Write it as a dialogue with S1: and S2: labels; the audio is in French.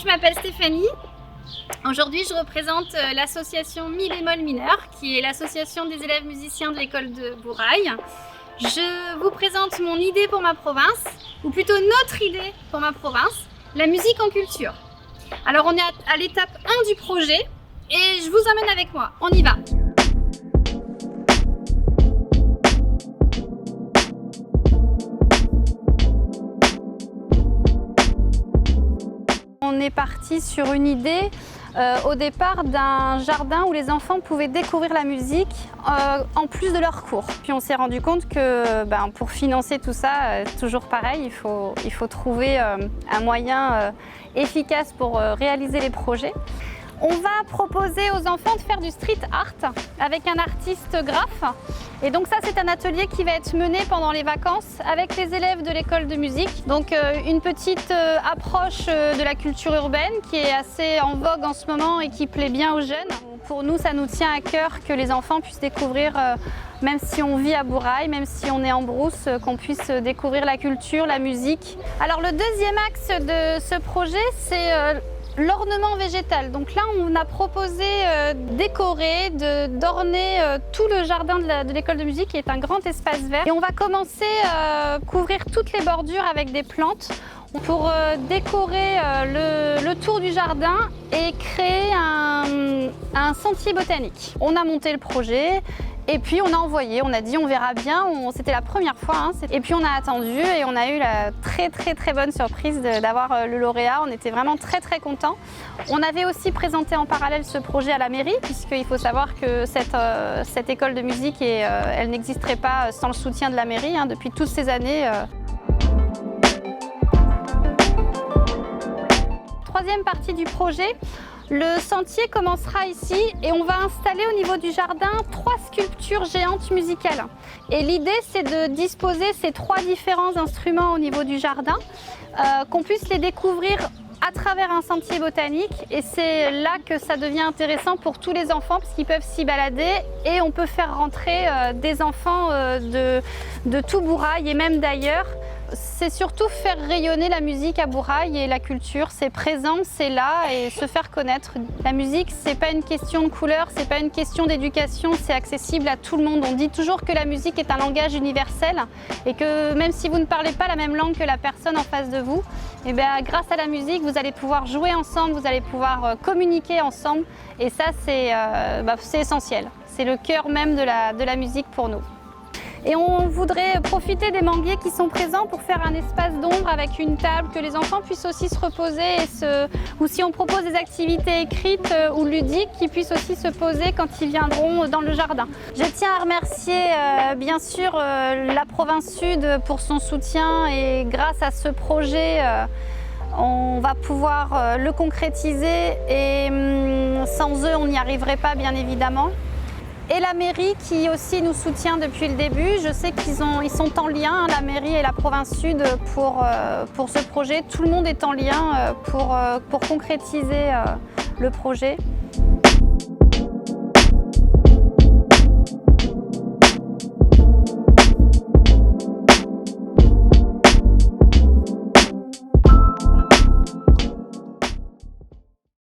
S1: je m'appelle Stéphanie. Aujourd'hui, je représente l'association Mi bémol mineur, qui est l'association des élèves musiciens de l'école de Bourail. Je vous présente mon idée pour ma province, ou plutôt notre idée pour ma province, la musique en culture. Alors on est à l'étape 1 du projet et je vous emmène avec moi, on y va. On est parti sur une idée au départ d'un jardin où les enfants pouvaient découvrir la musique en plus de leurs cours. Puis on s'est rendu compte que pour financer tout ça, toujours pareil, il faut trouver un moyen efficace pour réaliser les projets. On va proposer aux enfants de faire du street art avec un artiste graphe. Et donc ça, c'est un atelier qui va être mené pendant les vacances avec les élèves de l'école de musique. Donc une petite approche de la culture urbaine qui est assez en vogue en ce moment et qui plaît bien aux jeunes. Pour nous, ça nous tient à cœur que les enfants puissent découvrir, même si on vit à Bourail, même si on est en brousse, qu'on puisse découvrir la culture, la musique. Alors le deuxième axe de ce projet, c'est l'ornement végétal. Donc là, on a proposé décorer, d'orner tout le jardin de l'école de musique, qui est un grand espace vert. Et on va commencer à couvrir toutes les bordures avec des plantes pour décorer le tour du jardin et créer un sentier botanique. On a monté le projet. Et puis on a envoyé, on a dit on verra bien, c'était la première fois. Et puis on a attendu et on a eu la très bonne surprise d'avoir le lauréat. On était vraiment très contents. On avait aussi présenté en parallèle ce projet à la mairie, puisqu'il faut savoir que cette école de musique, elle n'existerait pas sans le soutien de la mairie depuis toutes ces années. Troisième partie du projet. Le sentier commencera ici et on va installer au niveau du jardin 3 sculptures géantes musicales. Et l'idée, c'est de disposer ces 3 différents instruments au niveau du jardin, qu'on puisse les découvrir à travers un sentier botanique. Et c'est là que ça devient intéressant pour tous les enfants parce qu'ils peuvent s'y balader et on peut faire rentrer des enfants de tout Bourail et même d'ailleurs. C'est surtout faire rayonner la musique à Bourail et la culture, c'est présent, c'est là et se faire connaître. La musique, c'est pas une question de couleur, c'est pas une question d'éducation, c'est accessible à tout le monde. On dit toujours que la musique est un langage universel et que même si vous ne parlez pas la même langue que la personne en face de vous, grâce à la musique, vous allez pouvoir jouer ensemble, vous allez pouvoir communiquer ensemble et ça, c'est essentiel. C'est le cœur même de la musique pour nous. Et on voudrait profiter des manguiers qui sont présents pour faire un espace d'ombre avec une table, que les enfants puissent aussi se reposer ou si on propose des activités écrites ou ludiques, qu'ils puissent aussi se poser quand ils viendront dans le jardin. Je tiens à remercier bien sûr la province Sud pour son soutien et grâce à ce projet, on va pouvoir le concrétiser et sans eux, on n'y arriverait pas bien évidemment. Et la mairie qui aussi nous soutient depuis le début. Je sais qu'ils sont en lien, la mairie et la province Sud, pour ce projet. Tout le monde est en lien pour concrétiser le projet.